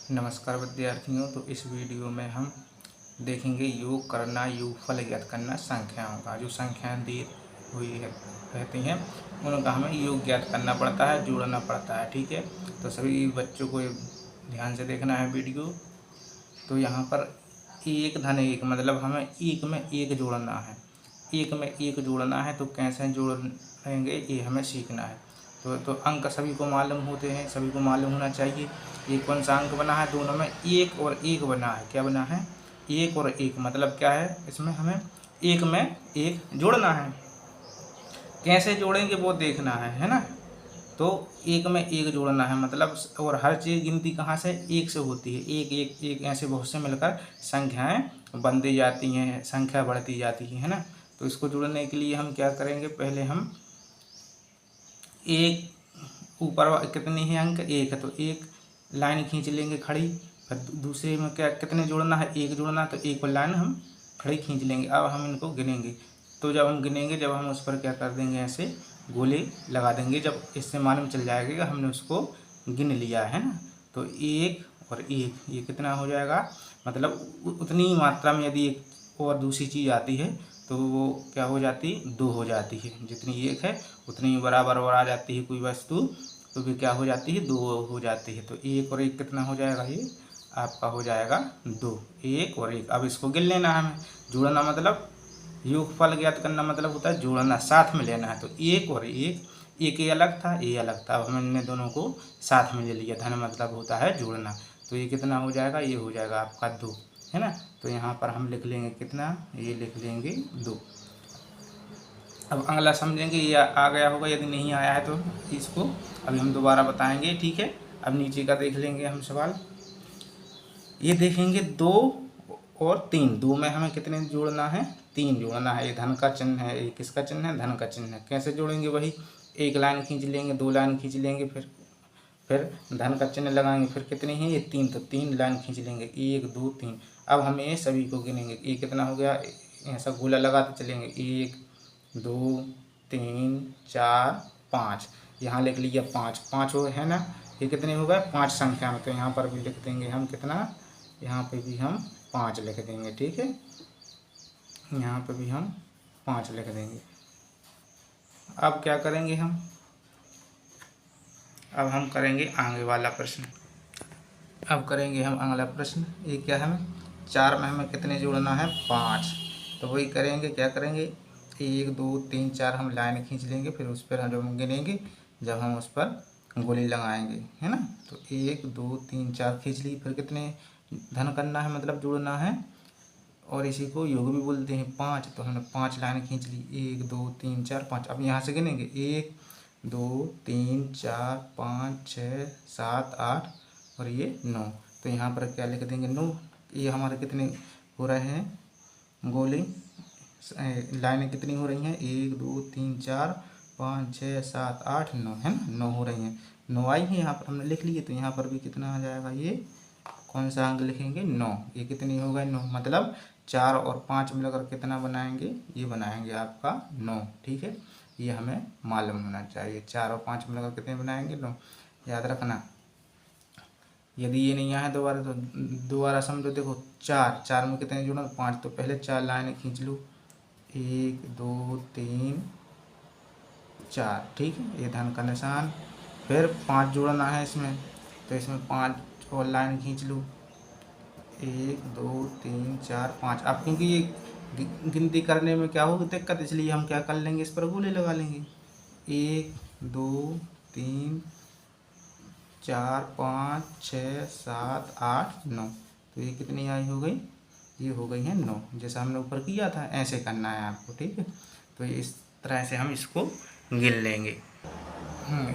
नमस्कार विद्यार्थियों। तो इस वीडियो में हम देखेंगे योग करना, योगफल ज्ञात करना संख्याओं का। जो संख्याएं दी हुई है रहती हैं उनका हमें योग ज्ञात करना पड़ता है, जोड़ना पड़ता है। ठीक है, तो सभी बच्चों को ध्यान से देखना है वीडियो। तो यहाँ पर एक धन एक मतलब हमें एक में एक जोड़ना है। एक में एक जोड़ना है तो कैसे जोड़ेंगे ये हमें सीखना है। तो अंक सभी को मालूम होते हैं, सभी को मालूम होना चाहिए। ये कौन सा अंक बना है, दोनों में एक और एक बना है। क्या बना है? एक और एक। मतलब क्या है, इसमें हमें एक में एक जोड़ना है। कैसे जोड़ेंगे वो देखना है ना। तो एक में एक जोड़ना है मतलब, और हर चीज़ गिनती कहाँ से? एक से होती है। एक एक एक ऐसे बहुत से मिलकर संख्याएं बनती जाती हैं, संख्या बढ़ती जाती है ना। तो इसको जोड़ने के लिए हम क्या करेंगे, पहले हम एक ऊपर कितने हैं अंक? एक है तो एक लाइन खींच लेंगे खड़ी। फिर दूसरे में क्या कितने जोड़ना है? एक जोड़ना, तो एक और लाइन हम खड़ी खींच लेंगे। अब हम इनको गिनेंगे। तो जब हम गिनेंगे, जब हम उस पर क्या कर देंगे, ऐसे गोले लगा देंगे। जब इससे मालूम चल जाएगा कि हमने उसको गिन लिया है ना। तो एक और एक, ये कितना हो जाएगा? मतलब उतनी ही मात्रा में यदि एक और दूसरी चीज़ आती है तो वो क्या हो जाती? दो हो जाती है। जितनी एक है उतनी ही बराबर और आ जाती है कोई वस्तु, तो भी क्या हो जाती है? दो हो जाती है। तो एक और एक कितना हो जाएगा? ये आपका हो जाएगा दो। एक और एक। अब इसको गिन लेना है हमें। जोड़ना मतलब योगफल ज्ञात करना मतलब होता है जोड़ना, साथ में लेना है। तो एक और एक, एक ये अलग था, ये अलग था। अब हमने दोनों को साथ में ले लिया। धन मतलब होता है जोड़ना। तो ये कितना हो जाएगा? ये हो जाएगा आपका दो, है ना। तो यहाँ पर हम लिख लेंगे कितना? ये लिख लेंगे दो। अब अगला समझेंगे, ये आ गया होगा। यदि नहीं आया है तो इसको अभी हम दोबारा बताएंगे। ठीक है, अब नीचे का देख लेंगे हम सवाल। ये देखेंगे दो और तीन। दो में हमें कितने जोड़ना है? तीन जोड़ना है। ये धन का चिन्ह है, ये किसका चिन्ह है? धन का चिन्ह है। कैसे जोड़ेंगे? वही एक लाइन खींच लेंगे, दो लाइन खींच लेंगे, फिर धन का चिन्ह लगाएंगे। फिर कितने हैं? ये तीन, तो तीन लाइन खींच लेंगे, एक दो तीन। अब हम ये सभी को गिनेंगे। ये कितना हो गया? ऐसा गोला लगाते चलेंगे। एक दो तीन चार पाँच। यहाँ लिख लिया पाँच। पाँच हो है ना। ये कितने हो गए? पाँच संख्या में। तो यहाँ पर भी लिख देंगे हम कितना? यहाँ पे भी हम पाँच लिख देंगे। ठीक है, यहाँ पे भी हम पाँच लिख देंगे। अब क्या करेंगे हम? अब हम करेंगे आगे वाला प्रश्न। अब करेंगे हम अगला प्रश्न। ये क्या है? हमें चार में हमें कितने जोड़ना है? पाँच। तो वही करेंगे। क्या करेंगे? एक दो तीन चार हम लाइन खींच लेंगे, फिर उस पर जब हम गिनेंगे, जब हम उस पर गोली लगाएंगे, है ना। तो एक दो तीन चार खींच ली। फिर कितने धन करना है मतलब जोड़ना है, और इसी को योग भी बोलते हैं। पाँच, तो हमने पाँच लाइन खींच ली। एक दो तीन चार पाँच। अब यहाँ से गिनेंगे। एक दो तीन चार पाँच छः सात आठ और ये नौ। तो यहाँ पर क्या लिख देंगे? नौ। ये हमारे कितने हो रहे हैं गोले? लाइनें कितनी हो रही हैं? एक दो तीन चार पाँच छः सात आठ नौ, है ना। नौ हो रही हैं। नौ आई है, यहाँ पर हमने लिख लिए। तो यहाँ पर भी कितना आ जाएगा? ये कौन सा अंक लिखेंगे? नौ। ये कितनी हो गए? नौ। मतलब चार और पाँच मिलकर कितना बनाएंगे? ये बनाएंगे आपका नौ। ठीक है, ये हमें मालूम होना चाहिए। चार और पाँच मिलकर कितने बनाएंगे? नौ। याद रखना। यदि ये नहीं आया दोबारा तो दोबारा समझो। देखो चार, चार में कितने जोड़ना? पाँच। तो पहले चार लाइनें खींच लो। एक दो तीन चार। ठीक है, ये धन का निशान। फिर पाँच जोड़ना है इसमें, तो इसमें पाँच और लाइन खींच लो। एक दो तीन चार पाँच। अब क्योंकि ये गिनती करने में क्या होगी दिक्कत, इसलिए हम क्या कर लेंगे? इस पर गोले लगा लेंगे। एक दो तीन चार पाँच छः सात आठ नौ। तो ये कितनी आई हो गई? ये हो गई है नौ। जैसा हमने ऊपर किया था ऐसे करना है आपको। ठीक है, तो इस तरह से हम इसको गिन लेंगे।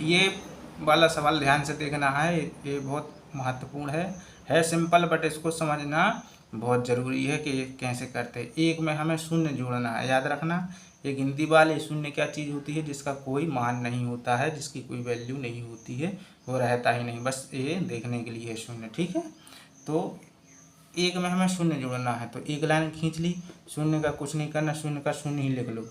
ये वाला सवाल ध्यान से देखना है, ये बहुत महत्वपूर्ण है सिंपल, बट इसको समझना बहुत ज़रूरी है कि ये कैसे करते हैं। एक में हमें शून्य जोड़ना है, याद रखना। ये गिनती वाले शून्य क्या चीज़ होती है? जिसका कोई मान नहीं होता है, जिसकी कोई वैल्यू नहीं होती है, वो रहता ही नहीं, बस ये देखने के लिए है शून्य। ठीक है, तो एक में हमें शून्य जोड़ना है। तो एक लाइन खींच ली। शून्य का कुछ नहीं करना, शून्य का शून्य ही लिख लो।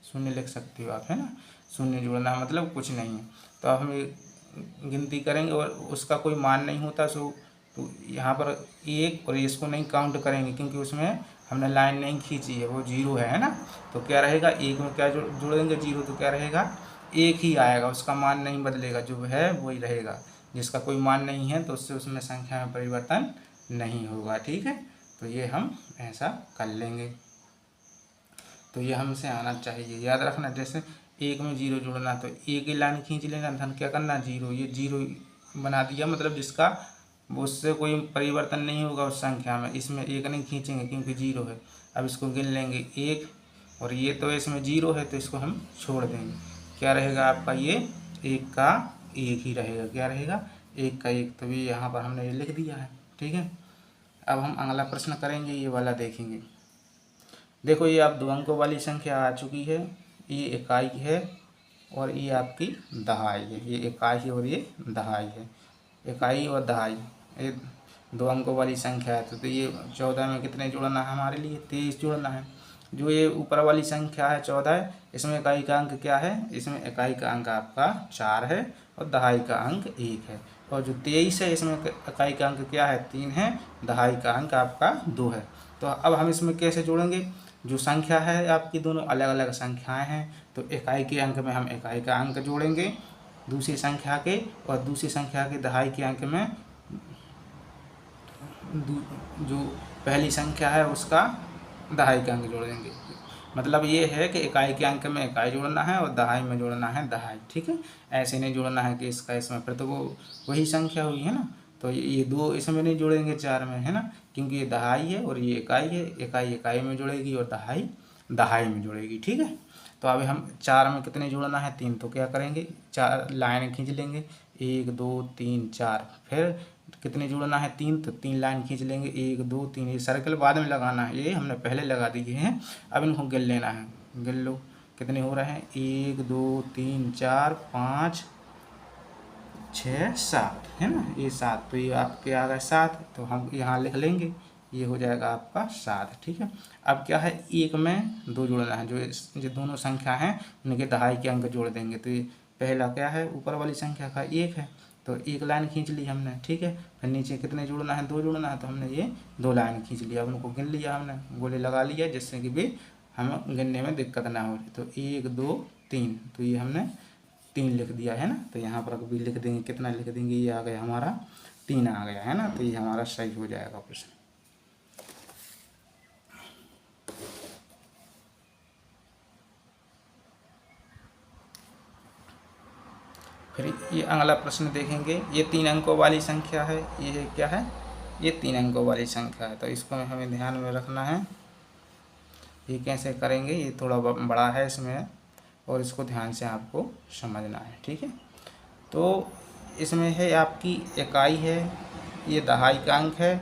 शून्य लिख सकते हो आप, है ना। शून्य जोड़ना मतलब कुछ नहीं है। तो अब हम गिनती करेंगे और उसका कोई मान नहीं होता, सो तो यहाँ पर एक और इसको नहीं काउंट करेंगे क्योंकि उसमें हमने लाइन नहीं खींची है, वो जीरो है ना। तो क्या रहेगा, एक में क्या जोड़ेंगे जीरो, तो क्या रहेगा एक ही आएगा, उसका मान नहीं बदलेगा, जो है वही रहेगा। जिसका कोई मान नहीं है तो उससे उसमें संख्या में परिवर्तन नहीं होगा। ठीक है, तो ये हम ऐसा कर लेंगे। तो ये हमसे आना चाहिए, याद रखना। जैसे एक में जीरो जोड़ना तो एक ही लाइन खींच लेना, धन क्या करना जीरो, ये जीरो बना दिया, मतलब जिसका उससे कोई परिवर्तन नहीं होगा उस संख्या में। इसमें एक नहीं खींचेंगे क्योंकि जीरो है। अब इसको गिन लेंगे एक, और ये तो इसमें जीरो है तो इसको हम छोड़ देंगे। क्या रहेगा आपका, ये एक का एक ही रहेगा। क्या रहेगा, एक का एक। तो ये यहाँ पर हमने ये लिख दिया है। ठीक है, अब हम अगला प्रश्न करेंगे, ये वाला देखेंगे। देखो ये आप 2 अंकों वाली संख्या आ चुकी है, ये इकाई है और ये आपकी दहाई है। ये इकाई है और ये दहाई है, इकाई और दहाई, ये 2 अंकों वाली संख्या है। तो ये 14 में कितने जोड़ना है हमारे लिए, 23 जोड़ना है। जो ये ऊपर वाली संख्या है 14, इसमें इकाई का अंक क्या है, इसमें इकाई का अंक आपका 4 है और दहाई का अंक 1 है। और जो 23 है इसमें इकाई का अंक क्या है, 3 है, दहाई का अंक आपका 2 है। तो अब हम इसमें कैसे जोड़ेंगे, जो संख्या है आपकी दोनों अलग अलग संख्याएं हैं, तो इकाई के अंक में हम इकाई का अंक जोड़ेंगे दूसरी संख्या के, और दूसरी संख्या के दहाई के अंक में जो पहली संख्या है उसका दहाई का अंक जोड़ देंगे। मतलब ये है कि इकाई के अंक में इकाई जोड़ना है और दहाई में जोड़ना है दहाई। ठीक है, ऐसे नहीं जोड़ना है कि इसका इसमें, फिर तो वो वही संख्या हुई है ना। तो ये 2 इसमें नहीं जोड़ेंगे 4 में, है ना, क्योंकि ये दहाई है और ये इकाई है। इकाई इकाई में जोड़ेगी और दहाई दहाई में जोड़ेगी। ठीक है, तो अभी हम 4 में कितने जोड़ना है, 3। तो क्या करेंगे, 4 लाइन खींच लेंगे, 1 2 3 4। फिर कितने जोड़ना है, 3, तो 3 लाइन खींच लेंगे, 1 2 3। ये सर्कल बाद में लगाना है, ये हमने पहले लगा दिए हैं। अब इनको गिन लेना है, गिन लो कितने हो रहे हैं, 1 2 3 4 5 6 7, है ना, ये 7। तो ये आपके आ गए 7, तो हम यहाँ लिख लेंगे, ये हो जाएगा आपका 7। ठीक है, अब क्या है, एक में 2 जोड़ना है, जो दोनों संख्या हैं उनके दहाई के अंक जोड़ देंगे। तो ये पहला क्या है, ऊपर वाली संख्या का 1 है, तो 1 लाइन खींच ली हमने। ठीक है, फिर नीचे कितने जोड़ना है, 2 जोड़ना है, तो हमने ये 2 लाइन खींच लिया। अब उनको गिन लिया हमने, गोले लगा लिया, जिससे कि भी हमें गिनने में दिक्कत ना हो। तो 1 2 3, तो ये हमने 3 लिख दिया है ना। तो यहाँ पर भी लिख देंगे, कितना लिख देंगे, ये आ गया हमारा 3 आ गया, है ना। तो ये हमारा सही हो जाएगा प्रश्न। फिर ये अगला प्रश्न देखेंगे, ये 3 अंकों वाली संख्या है, ये क्या है, ये 3 अंकों वाली संख्या है। तो इसको हमें ध्यान में रखना है। ये कैसे करेंगे, ये थोड़ा बड़ा है इसमें, और इसको ध्यान से आपको समझना है। ठीक है, तो इसमें है आपकी इकाई है, ये दहाई का अंक है,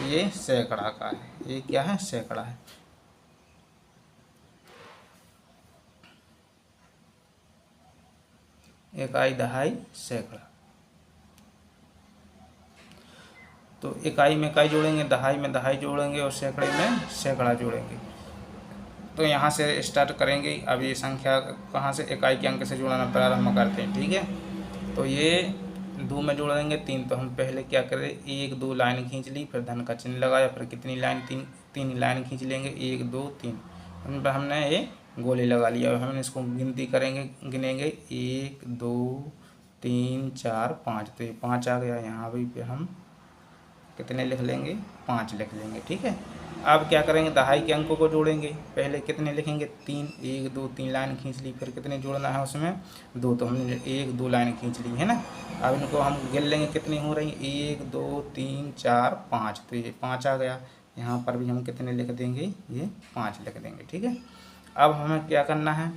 ये सैकड़ा का है, ये क्या है, सैकड़ा है। इकाई दहाई सैकड़ा, तो इकाई में इकाई जोड़ेंगे, दहाई में दहाई जोड़ेंगे और सैकड़े में सैकड़ा जोड़ेंगे। तो यहाँ से स्टार्ट करेंगे। अब ये संख्या कहाँ से, इकाई के अंक से जोड़ना प्रारंभ करते हैं। ठीक है, तो ये 2 में जोड़ देंगे 3। तो हम पहले क्या करें, 1 2 लाइन खींच ली, फिर धन का चिन्ह लगाया, फिर कितनी लाइन, 3 लाइन खींच लेंगे, 1 2 3। उन पर हमने ये गोले लगा लिया। अब हम इसको गिनती करेंगे, गिनेंगे 1 2 3 4 5। तो ये 5 आ गया। यहाँ भी पे हम कितने लिख लेंगे, 5 लिख लेंगे। ठीक है, अब क्या करेंगे, दहाई के अंकों को जोड़ेंगे। पहले कितने लिखेंगे, 3, 1 2 3 लाइन खींच ली, फिर कितने जोड़ना है उसमें, 2। तो हमने 1 2 लाइन खींच ली, है ना। अब इनको हम गिन लेंगे, कितनी हो रही, 1 2 3 4 5। तो ये 5 आ गया। यहाँ पर भी हम कितने लिख देंगे, ये 5 लिख देंगे। ठीक है, अब हमें क्या करना है,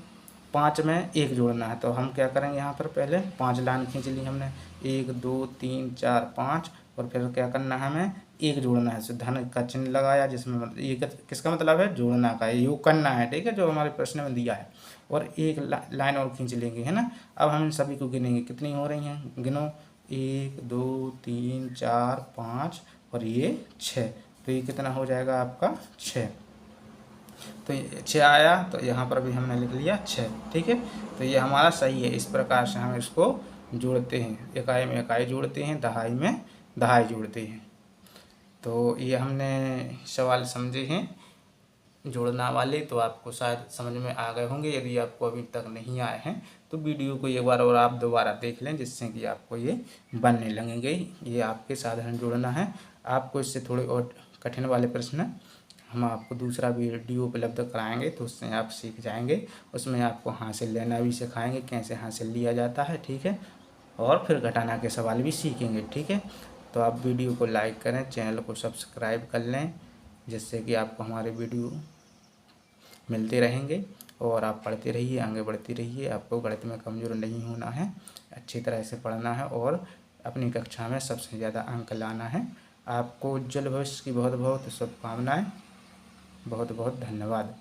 5 में 1 जोड़ना है। तो हम क्या करेंगे, यहाँ पर पहले 5 लाइन खींच ली हमने, 1 2 3 4 5, और फिर क्या करना है, हमें 1 जोड़ना है। धन का चिन्ह लगाया, जिसमें ये किसका मतलब है, जोड़ना का, योग करना है। ठीक है, जो हमारे प्रश्न में दिया है। और 1 लाइन और खींच लेंगे, है ना। अब हम सभी को गिनेंगे, कितनी हो रही हैं, गिनो, 1 2 3 4 5 और ये 6। तो ये कितना हो जाएगा आपका, 6। तो 6 आया, तो यहाँ पर भी हमने लिख लिया 6। ठीक है, तो ये हमारा सही है। इस प्रकार से हम इसको जोड़ते हैं, इकाई में इकाई जोड़ते हैं, दहाई में दहाई जोड़ते हैं। तो ये हमने सवाल समझे हैं जोड़ना वाले, तो आपको शायद समझ में आ गए होंगे। यदि आपको अभी तक नहीं आए हैं तो वीडियो को एक बार और आप दोबारा देख लें, जिससे कि आपको ये बनने लगेंगे। ये आपके साधारण जोड़ना है। आपको इससे थोड़े और कठिन वाले प्रश्न हम आपको दूसरा वीडियो उपलब्ध कराएंगे, तो उससे आप सीख जाएंगे। उसमें आपको हासिल लेना भी सिखाएंगे, कैसे हासिल लिया जाता है, ठीक है। और फिर घटाना के सवाल भी सीखेंगे, ठीक है। तो आप वीडियो को लाइक करें, चैनल को सब्सक्राइब कर लें, जिससे कि आपको हमारे वीडियो मिलते रहेंगे और आप पढ़ते रहिए, आगे बढ़ते रहिए। आपको गणित में कमज़ोर नहीं होना है, अच्छी तरह से पढ़ना है और अपनी कक्षा में सबसे ज़्यादा अंक लाना है। आपको उज्जवल भविष्य की बहुत बहुत शुभकामनाएं। बहुत बहुत धन्यवाद।